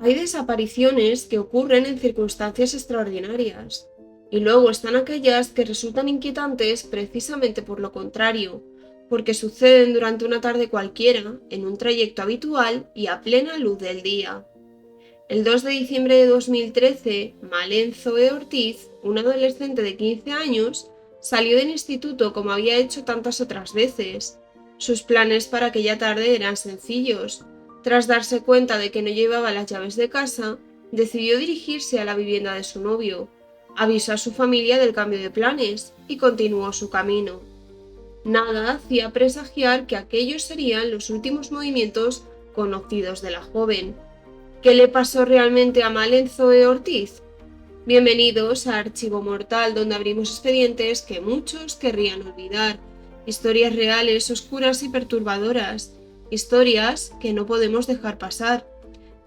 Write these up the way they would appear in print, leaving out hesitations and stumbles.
Hay desapariciones que ocurren en circunstancias extraordinarias, y luego están aquellas que resultan inquietantes precisamente por lo contrario, porque suceden durante una tarde cualquiera, en un trayecto habitual y a plena luz del día. El 2 de diciembre de 2013, Malén Zoe Ortiz, una adolescente de 15 años, salió del instituto como había hecho tantas otras veces. Sus planes para aquella tarde eran sencillos. Tras darse cuenta de que no llevaba las llaves de casa, decidió dirigirse a la vivienda de su novio. Avisó a su familia del cambio de planes y continuó su camino. Nada hacía presagiar que aquellos serían los últimos movimientos conocidos de la joven. ¿Qué le pasó realmente a Malén Zoe Ortiz? Bienvenidos a Archivo Mortal, donde abrimos expedientes que muchos querrían olvidar. Historias reales, oscuras y perturbadoras. Historias que no podemos dejar pasar.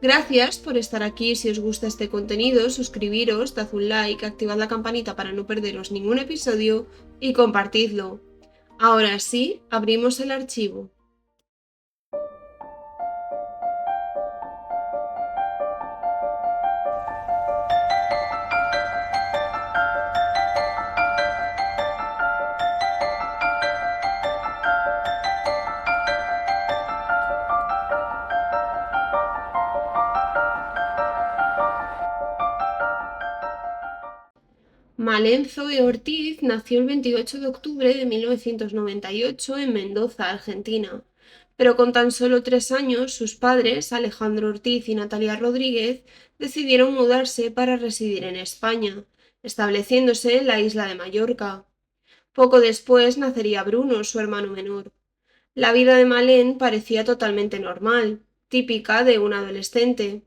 Gracias por estar aquí. Si os gusta este contenido, suscribiros, dad un like, activad la campanita para no perderos ningún episodio y compartidlo. Ahora sí, abrimos el archivo. Malén Zoe Ortiz nació el 28 de octubre de 1998 en Mendoza, Argentina, pero con tan solo 3 años sus padres, Alejandro Ortiz y Natalia Rodríguez, decidieron mudarse para residir en España, estableciéndose en la isla de Mallorca. Poco después nacería Bruno, su hermano menor. La vida de Malén parecía totalmente normal, típica de un adolescente.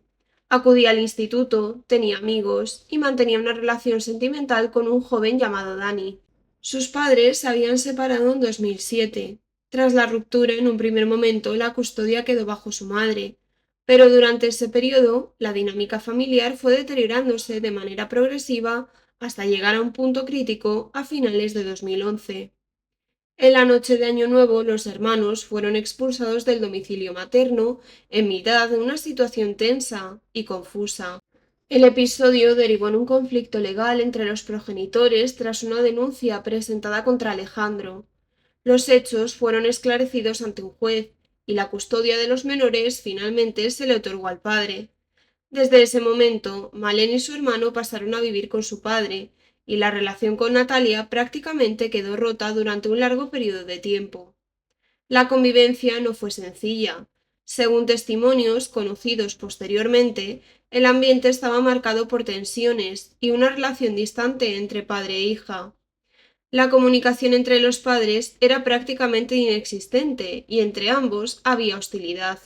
Acudía al instituto, tenía amigos y mantenía una relación sentimental con un joven llamado Dani. Sus padres se habían separado en 2007. Tras la ruptura, en un primer momento, la custodia quedó bajo su madre, pero durante ese periodo, la dinámica familiar fue deteriorándose de manera progresiva hasta llegar a un punto crítico a finales de 2011. En la noche de Año Nuevo, los hermanos fueron expulsados del domicilio materno en mitad de una situación tensa y confusa. El episodio derivó en un conflicto legal entre los progenitores tras una denuncia presentada contra Alejandro. Los hechos fueron esclarecidos ante un juez y la custodia de los menores finalmente se le otorgó al padre. Desde ese momento, Malén y su hermano pasaron a vivir con su padre, y la relación con Natalia prácticamente quedó rota durante un largo periodo de tiempo. La convivencia no fue sencilla. Según testimonios conocidos posteriormente, el ambiente estaba marcado por tensiones y una relación distante entre padre e hija. La comunicación entre los padres era prácticamente inexistente y entre ambos había hostilidad.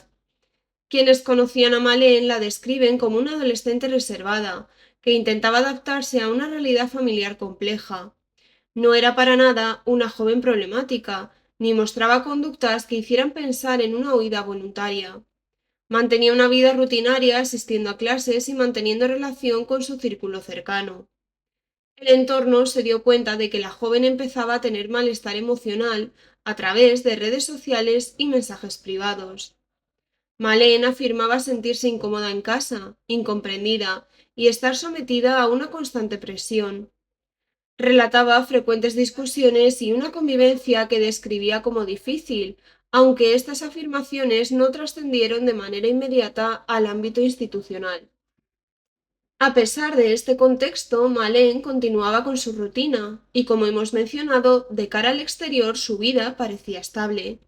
Quienes conocían a Malén la describen como una adolescente reservada, que intentaba adaptarse a una realidad familiar compleja. No era para nada una joven problemática, ni mostraba conductas que hicieran pensar en una huida voluntaria. Mantenía una vida rutinaria asistiendo a clases y manteniendo relación con su círculo cercano. El entorno se dio cuenta de que la joven empezaba a tener malestar emocional a través de redes sociales y mensajes privados. Malén afirmaba sentirse incómoda en casa, incomprendida y estar sometida a una constante presión. Relataba frecuentes discusiones y una convivencia que describía como difícil, aunque estas afirmaciones no trascendieron de manera inmediata al ámbito institucional. A pesar de este contexto, Malén continuaba con su rutina, y como hemos mencionado, de cara al exterior su vida parecía estable.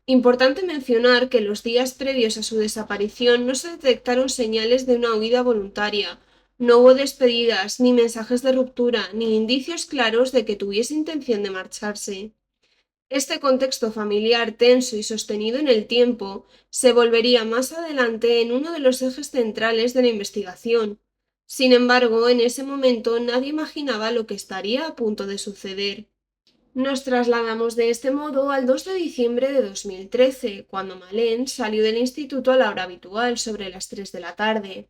Importante mencionar que los días previos a su desaparición no se detectaron señales de una huida voluntaria, no hubo despedidas, ni mensajes de ruptura, ni indicios claros de que tuviese intención de marcharse. Este contexto familiar tenso y sostenido en el tiempo se volvería más adelante en uno de los ejes centrales de la investigación. Sin embargo, en ese momento nadie imaginaba lo que estaría a punto de suceder. Nos trasladamos de este modo al 2 de diciembre de 2013, cuando Malén salió del instituto a la hora habitual, sobre las 3 de la tarde.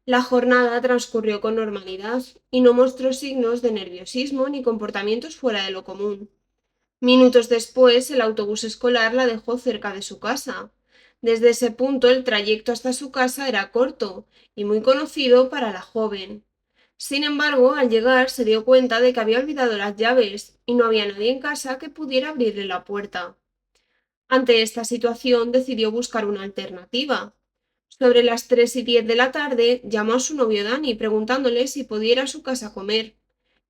La jornada transcurrió con normalidad y no mostró signos de nerviosismo ni comportamientos fuera de lo común. Minutos después, el autobús escolar la dejó cerca de su casa. Desde ese punto el trayecto hasta su casa era corto y muy conocido para la joven. Sin embargo, al llegar se dio cuenta de que había olvidado las llaves y no había nadie en casa que pudiera abrirle la puerta. Ante esta situación decidió buscar una alternativa. Sobre las 3:10 de la tarde llamó a su novio Dani preguntándole si podía ir a su casa a comer.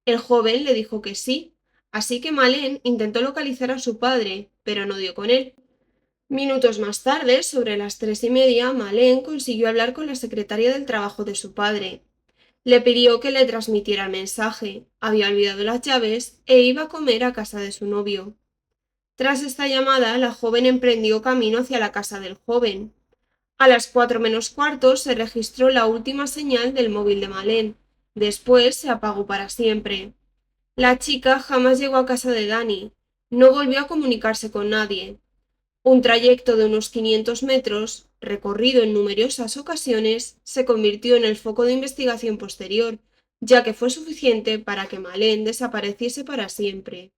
El joven le dijo que sí, así que Malén intentó localizar a su padre, pero no dio con él. Minutos más tarde, sobre las 3:30, Malén consiguió hablar con la secretaria del trabajo de su padre. Le pidió que le transmitiera el mensaje. Había olvidado las llaves e iba a comer a casa de su novio. Tras esta llamada, la joven emprendió camino hacia la casa del joven. A las 4:45 se registró la última señal del móvil de Malén. Después se apagó para siempre. La chica jamás llegó a casa de Dani. No volvió a comunicarse con nadie. Un trayecto de unos 500 metros, recorrido en numerosas ocasiones, se convirtió en el foco de investigación posterior, ya que fue suficiente para que Malén desapareciese para siempre.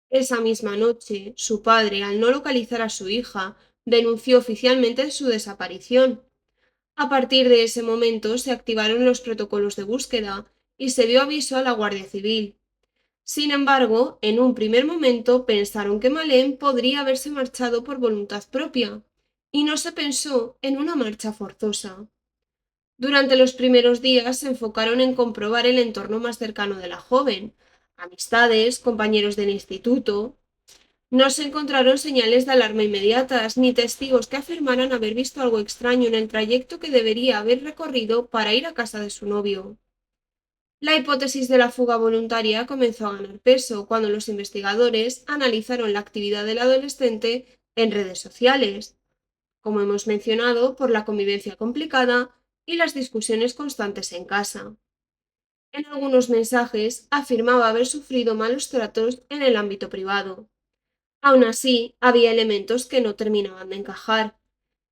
Esa misma noche, su padre, al no localizar a su hija, denunció oficialmente su desaparición. A partir de ese momento se activaron los protocolos de búsqueda y se dio aviso a la Guardia Civil. Sin embargo, en un primer momento pensaron que Malén podría haberse marchado por voluntad propia, y no se pensó en una marcha forzosa. Durante los primeros días se enfocaron en comprobar el entorno más cercano de la joven, amistades, compañeros del instituto. No se encontraron señales de alarma inmediatas ni testigos que afirmaran haber visto algo extraño en el trayecto que debería haber recorrido para ir a casa de su novio. La hipótesis de la fuga voluntaria comenzó a ganar peso cuando los investigadores analizaron la actividad del adolescente en redes sociales, como hemos mencionado, por la convivencia complicada y las discusiones constantes en casa. En algunos mensajes afirmaba haber sufrido malos tratos en el ámbito privado. Aún así, había elementos que no terminaban de encajar,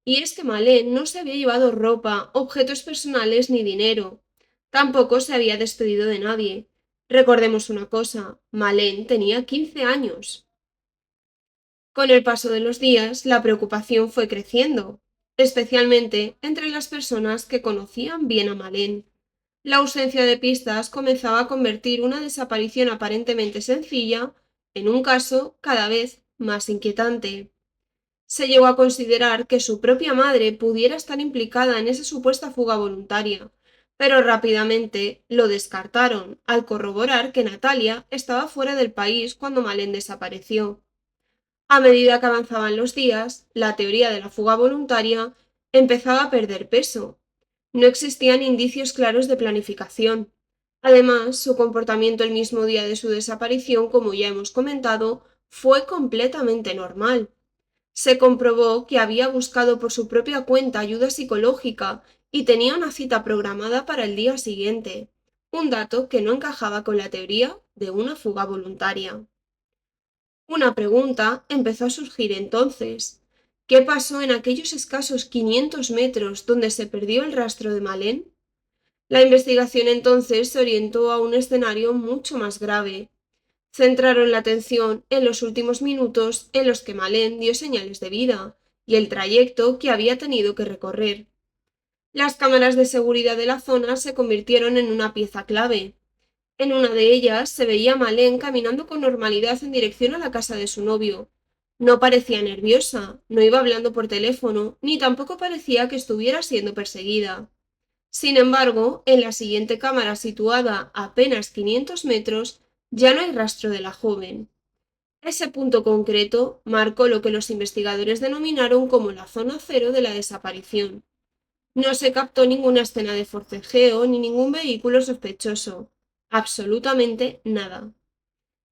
y es que Malén no se había llevado ropa, objetos personales ni dinero. Tampoco se había despedido de nadie. Recordemos una cosa, Malén tenía 15 años. Con el paso de los días, la preocupación fue creciendo, especialmente entre las personas que conocían bien a Malén. La ausencia de pistas comenzaba a convertir una desaparición aparentemente sencilla en un caso cada vez más inquietante. Se llegó a considerar que su propia madre pudiera estar implicada en esa supuesta fuga voluntaria, pero rápidamente lo descartaron al corroborar que Natalia estaba fuera del país cuando Malén desapareció. A medida que avanzaban los días, la teoría de la fuga voluntaria empezaba a perder peso. No existían indicios claros de planificación. Además, su comportamiento el mismo día de su desaparición, como ya hemos comentado, fue completamente normal. Se comprobó que había buscado por su propia cuenta ayuda psicológica y tenía una cita programada para el día siguiente, un dato que no encajaba con la teoría de una fuga voluntaria. Una pregunta empezó a surgir entonces. ¿Qué pasó en aquellos escasos 500 metros donde se perdió el rastro de Malén? La investigación entonces se orientó a un escenario mucho más grave. Centraron la atención en los últimos minutos en los que Malén dio señales de vida y el trayecto que había tenido que recorrer. Las cámaras de seguridad de la zona se convirtieron en una pieza clave. En una de ellas se veía a Malén caminando con normalidad en dirección a la casa de su novio. No parecía nerviosa, no iba hablando por teléfono, ni tampoco parecía que estuviera siendo perseguida. Sin embargo, en la siguiente cámara, situada a apenas 500 metros, ya no hay rastro de la joven. Ese punto concreto marcó lo que los investigadores denominaron como la zona cero de la desaparición. No se captó ninguna escena de forcejeo ni ningún vehículo sospechoso. Absolutamente nada.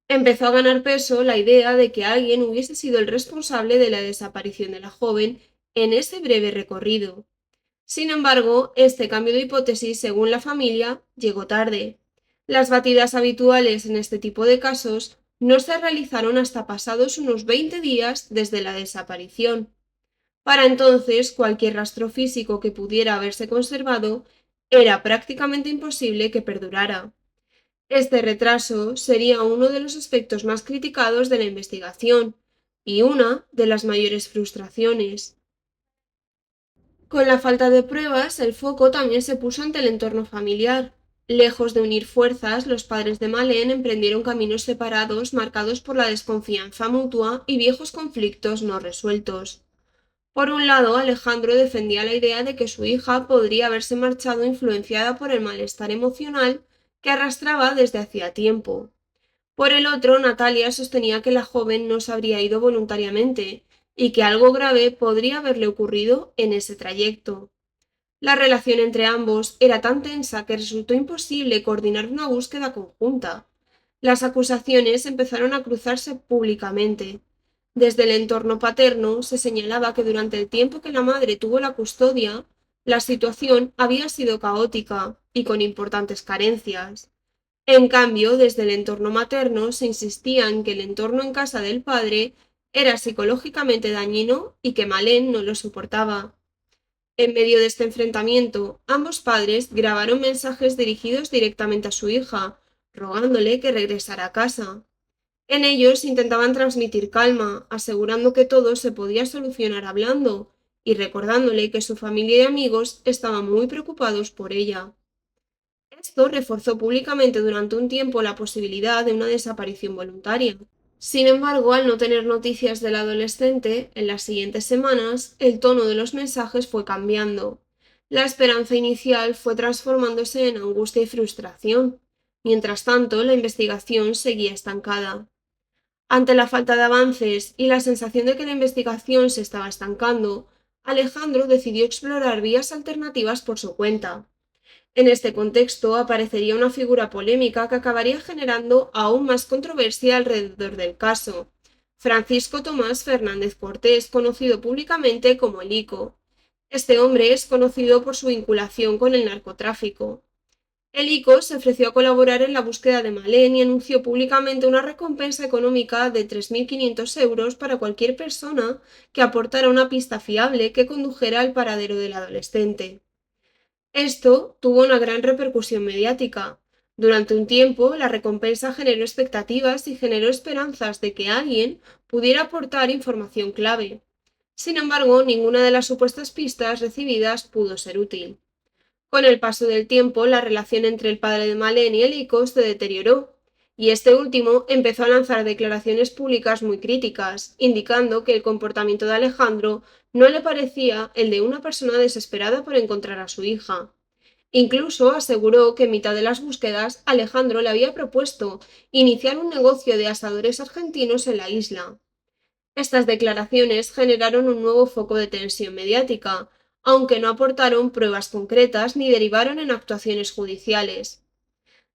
Empezó a ganar peso la idea de que alguien hubiese sido el responsable de la desaparición de la joven en ese breve recorrido. Sin embargo, este cambio de hipótesis, según la familia, llegó tarde. Las batidas habituales en este tipo de casos no se realizaron hasta pasados unos 20 días desde la desaparición. Para entonces, cualquier rastro físico que pudiera haberse conservado era prácticamente imposible que perdurara. Este retraso sería uno de los aspectos más criticados de la investigación y una de las mayores frustraciones. Con la falta de pruebas, el foco también se puso ante el entorno familiar. Lejos de unir fuerzas, los padres de Malén emprendieron caminos separados marcados por la desconfianza mutua y viejos conflictos no resueltos. Por un lado, Alejandro defendía la idea de que su hija podría haberse marchado influenciada por el malestar emocional que arrastraba desde hacía tiempo. Por el otro, Natalia sostenía que la joven no se habría ido voluntariamente y que algo grave podría haberle ocurrido en ese trayecto. La relación entre ambos era tan tensa que resultó imposible coordinar una búsqueda conjunta. Las acusaciones empezaron a cruzarse públicamente. Desde el entorno paterno se señalaba que durante el tiempo que la madre tuvo la custodia, la situación había sido caótica y con importantes carencias. En cambio, desde el entorno materno se insistía en que el entorno en casa del padre era psicológicamente dañino y que Malén no lo soportaba. En medio de este enfrentamiento, ambos padres grabaron mensajes dirigidos directamente a su hija, rogándole que regresara a casa. En ellos intentaban transmitir calma, asegurando que todo se podía solucionar hablando y recordándole que su familia y amigos estaban muy preocupados por ella. Esto reforzó públicamente durante un tiempo la posibilidad de una desaparición voluntaria. Sin embargo, al no tener noticias del adolescente, en las siguientes semanas, el tono de los mensajes fue cambiando. La esperanza inicial fue transformándose en angustia y frustración. Mientras tanto, la investigación seguía estancada. Ante la falta de avances y la sensación de que la investigación se estaba estancando, Alejandro decidió explorar vías alternativas por su cuenta. En este contexto aparecería una figura polémica que acabaría generando aún más controversia alrededor del caso: Francisco Tomás Fernández Cortés, conocido públicamente como el ICO. Este hombre es conocido por su vinculación con el narcotráfico. El ICO se ofreció a colaborar en la búsqueda de Malén y anunció públicamente una recompensa económica de 3.500 euros para cualquier persona que aportara una pista fiable que condujera al paradero del adolescente. Esto tuvo una gran repercusión mediática. Durante un tiempo, la recompensa generó expectativas y generó esperanzas de que alguien pudiera aportar información clave. Sin embargo, ninguna de las supuestas pistas recibidas pudo ser útil. Con el paso del tiempo, la relación entre el padre de Malén y el ICO se deterioró, y este último empezó a lanzar declaraciones públicas muy críticas, indicando que el comportamiento de Alejandro no le parecía el de una persona desesperada por encontrar a su hija. Incluso aseguró que en mitad de las búsquedas Alejandro le había propuesto iniciar un negocio de asadores argentinos en la isla. Estas declaraciones generaron un nuevo foco de tensión mediática, aunque no aportaron pruebas concretas ni derivaron en actuaciones judiciales.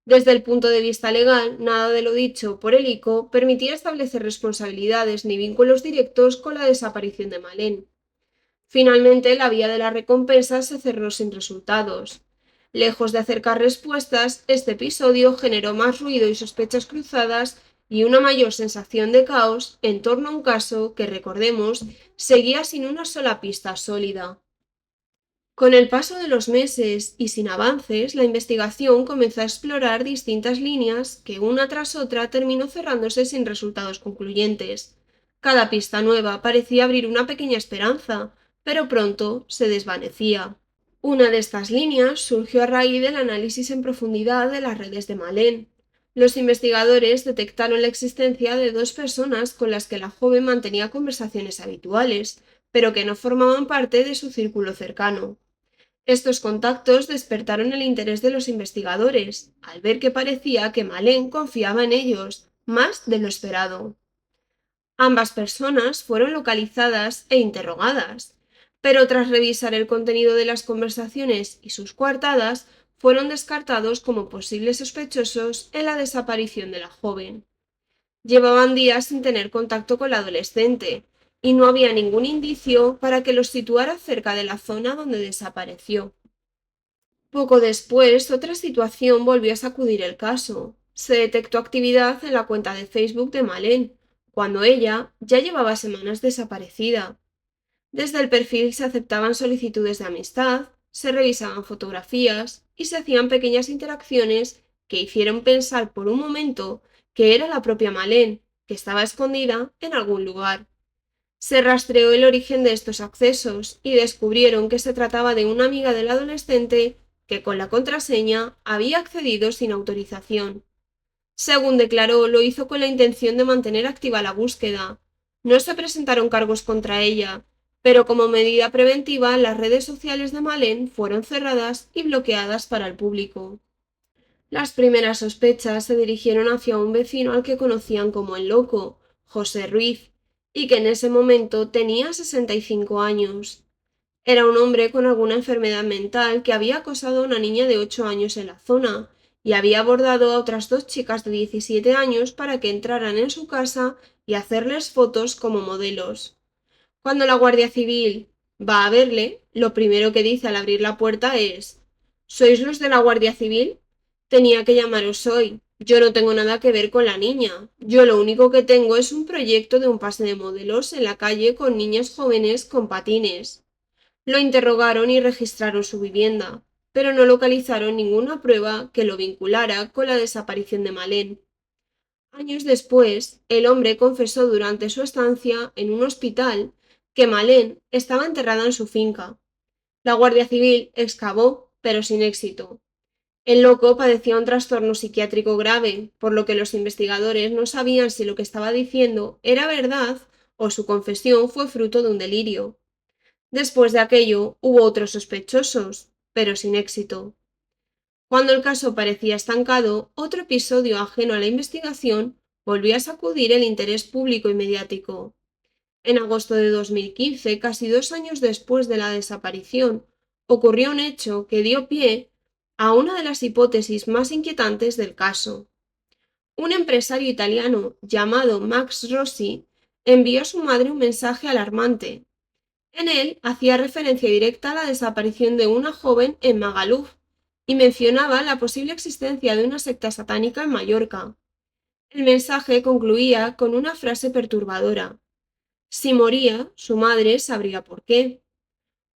Desde el punto de vista legal, nada de lo dicho por el ICO permitía establecer responsabilidades ni vínculos directos con la desaparición de Malén. Finalmente, la vía de la recompensa se cerró sin resultados. Lejos de acercar respuestas, este episodio generó más ruido y sospechas cruzadas y una mayor sensación de caos en torno a un caso que, recordemos, seguía sin una sola pista sólida. Con el paso de los meses y sin avances, la investigación comenzó a explorar distintas líneas que una tras otra terminó cerrándose sin resultados concluyentes. Cada pista nueva parecía abrir una pequeña esperanza, pero pronto se desvanecía. Una de estas líneas surgió a raíz del análisis en profundidad de las redes de Malén. Los investigadores detectaron la existencia de dos personas con las que la joven mantenía conversaciones habituales, pero que no formaban parte de su círculo cercano. Estos contactos despertaron el interés de los investigadores, al ver que parecía que Malén confiaba en ellos, más de lo esperado. Ambas personas fueron localizadas e interrogadas, pero tras revisar el contenido de las conversaciones y sus coartadas, fueron descartados como posibles sospechosos en la desaparición de la joven. Llevaban días sin tener contacto con la adolescente, y no había ningún indicio para que los situara cerca de la zona donde desapareció. Poco después, otra situación volvió a sacudir el caso. Se detectó actividad en la cuenta de Facebook de Malén, cuando ella ya llevaba semanas desaparecida. Desde el perfil se aceptaban solicitudes de amistad, se revisaban fotografías y se hacían pequeñas interacciones que hicieron pensar por un momento que era la propia Malén, que estaba escondida en algún lugar. Se rastreó el origen de estos accesos y descubrieron que se trataba de una amiga del adolescente que con la contraseña había accedido sin autorización. Según declaró, lo hizo con la intención de mantener activa la búsqueda. No se presentaron cargos contra ella, pero como medida preventiva las redes sociales de Malén fueron cerradas y bloqueadas para el público. Las primeras sospechas se dirigieron hacia un vecino al que conocían como el loco, José Ruiz, y que en ese momento tenía 65 años. Era un hombre con alguna enfermedad mental que había acosado a una niña de 8 años en la zona y había abordado a otras dos chicas de 17 años para que entraran en su casa y hacerles fotos como modelos. Cuando la Guardia Civil va a verle, lo primero que dice al abrir la puerta es: ¿Sois los de la Guardia Civil? Tenía que llamaros hoy. Yo no tengo nada que ver con la niña. Yo lo único que tengo es un proyecto de un pase de modelos en la calle con niñas jóvenes con patines. Lo interrogaron y registraron su vivienda, pero no localizaron ninguna prueba que lo vinculara con la desaparición de Malén. Años después, el hombre confesó durante su estancia en un hospital que Malén estaba enterrada en su finca. La Guardia Civil excavó, pero sin éxito. El loco padecía un trastorno psiquiátrico grave, por lo que los investigadores no sabían si lo que estaba diciendo era verdad o su confesión fue fruto de un delirio. Después de aquello hubo otros sospechosos, pero sin éxito. Cuando el caso parecía estancado, otro episodio ajeno a la investigación volvió a sacudir el interés público y mediático. En agosto de 2015, casi 2 años después de la desaparición, ocurrió un hecho que dio pie a una de las hipótesis más inquietantes del caso. Un empresario italiano llamado Max Rossi envió a su madre un mensaje alarmante. En él hacía referencia directa a la desaparición de una joven en Magaluf y mencionaba la posible existencia de una secta satánica en Mallorca. El mensaje concluía con una frase perturbadora: si moría, su madre sabría por qué.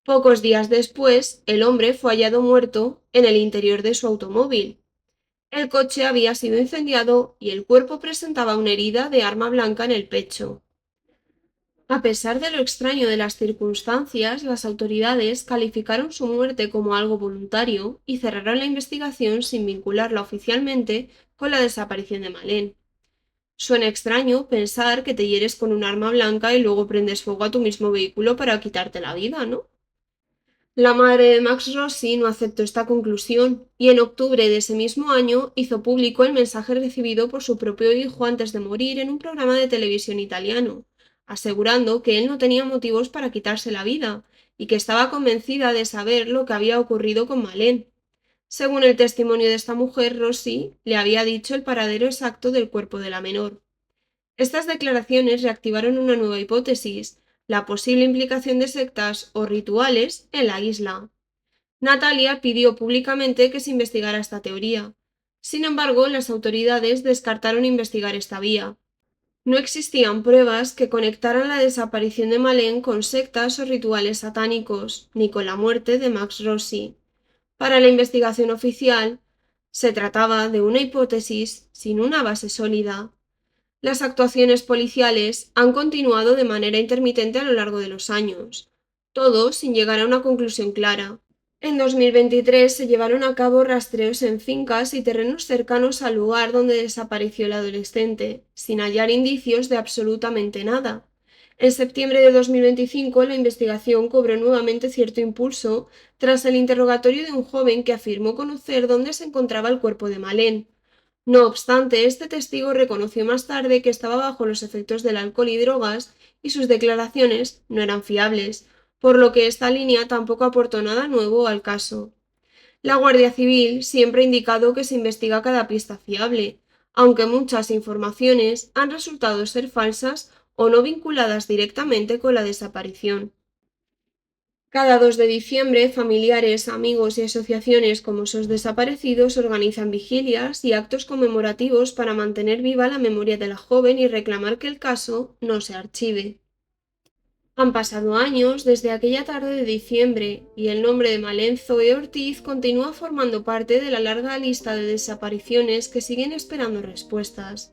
Pocos días después, el hombre fue hallado muerto en el interior de su automóvil. El coche había sido incendiado y el cuerpo presentaba una herida de arma blanca en el pecho. A pesar de lo extraño de las circunstancias, las autoridades calificaron su muerte como algo voluntario y cerraron la investigación sin vincularla oficialmente con la desaparición de Malén. Suena extraño pensar que te hieres con un arma blanca y luego prendes fuego a tu mismo vehículo para quitarte la vida, ¿no? La madre de Max Rossi no aceptó esta conclusión y en octubre de ese mismo año hizo público el mensaje recibido por su propio hijo antes de morir en un programa de televisión italiano, asegurando que él no tenía motivos para quitarse la vida y que estaba convencida de saber lo que había ocurrido con Malén. Según el testimonio de esta mujer, Rossi le había dicho el paradero exacto del cuerpo de la menor. Estas declaraciones reactivaron una nueva hipótesis: la posible implicación de sectas o rituales en la isla. Natalia pidió públicamente que se investigara esta teoría. Sin embargo, las autoridades descartaron investigar esta vía. No existían pruebas que conectaran la desaparición de Malén con sectas o rituales satánicos, ni con la muerte de Max Rossi. Para la investigación oficial, se trataba de una hipótesis sin una base sólida. Las actuaciones policiales han continuado de manera intermitente a lo largo de los años, todo sin llegar a una conclusión clara. En 2023 se llevaron a cabo rastreos en fincas y terrenos cercanos al lugar donde desapareció el adolescente, sin hallar indicios de absolutamente nada. En septiembre de 2025 la investigación cobró nuevamente cierto impulso tras el interrogatorio de un joven que afirmó conocer dónde se encontraba el cuerpo de Malén. No obstante, este testigo reconoció más tarde que estaba bajo los efectos del alcohol y drogas y sus declaraciones no eran fiables, por lo que esta línea tampoco aportó nada nuevo al caso. La Guardia Civil siempre ha indicado que se investiga cada pista fiable, aunque muchas informaciones han resultado ser falsas o no vinculadas directamente con la desaparición. Cada 2 de diciembre, familiares, amigos y asociaciones como SOS Desaparecidos organizan vigilias y actos conmemorativos para mantener viva la memoria de la joven y reclamar que el caso no se archive. Han pasado años desde aquella tarde de diciembre y el nombre de Malén Zoe Ortiz continúa formando parte de la larga lista de desapariciones que siguen esperando respuestas.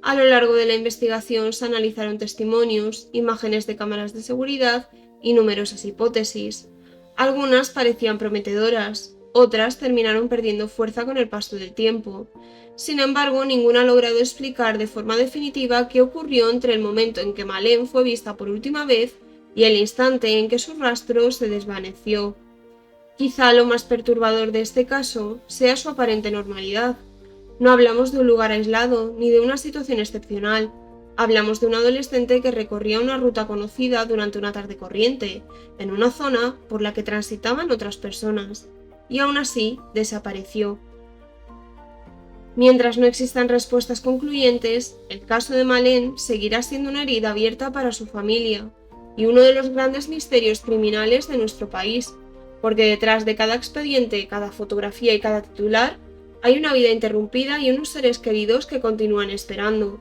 A lo largo de la investigación se analizaron testimonios, imágenes de cámaras de seguridad y numerosas hipótesis. Algunas parecían prometedoras, otras terminaron perdiendo fuerza con el paso del tiempo. Sin embargo, ninguna ha logrado explicar de forma definitiva qué ocurrió entre el momento en que Malén fue vista por última vez y el instante en que su rastro se desvaneció. Quizá lo más perturbador de este caso sea su aparente normalidad. No hablamos de un lugar aislado ni de una situación excepcional. Hablamos de un adolescente que recorría una ruta conocida durante una tarde corriente, en una zona por la que transitaban otras personas, y aún así desapareció. Mientras no existan respuestas concluyentes, el caso de Malén seguirá siendo una herida abierta para su familia y uno de los grandes misterios criminales de nuestro país, porque detrás de cada expediente, cada fotografía y cada titular hay una vida interrumpida y unos seres queridos que continúan esperando.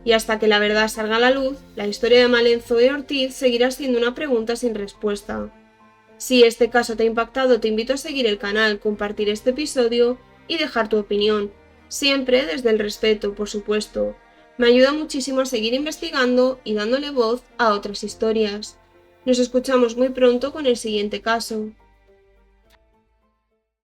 Y hasta que la verdad salga a la luz, la historia de Malén Zoe Ortiz seguirá siendo una pregunta sin respuesta. Si este caso te ha impactado, te invito a seguir el canal, compartir este episodio y dejar tu opinión, siempre desde el respeto, por supuesto. Me ayuda muchísimo a seguir investigando y dándole voz a otras historias. Nos escuchamos muy pronto con el siguiente caso.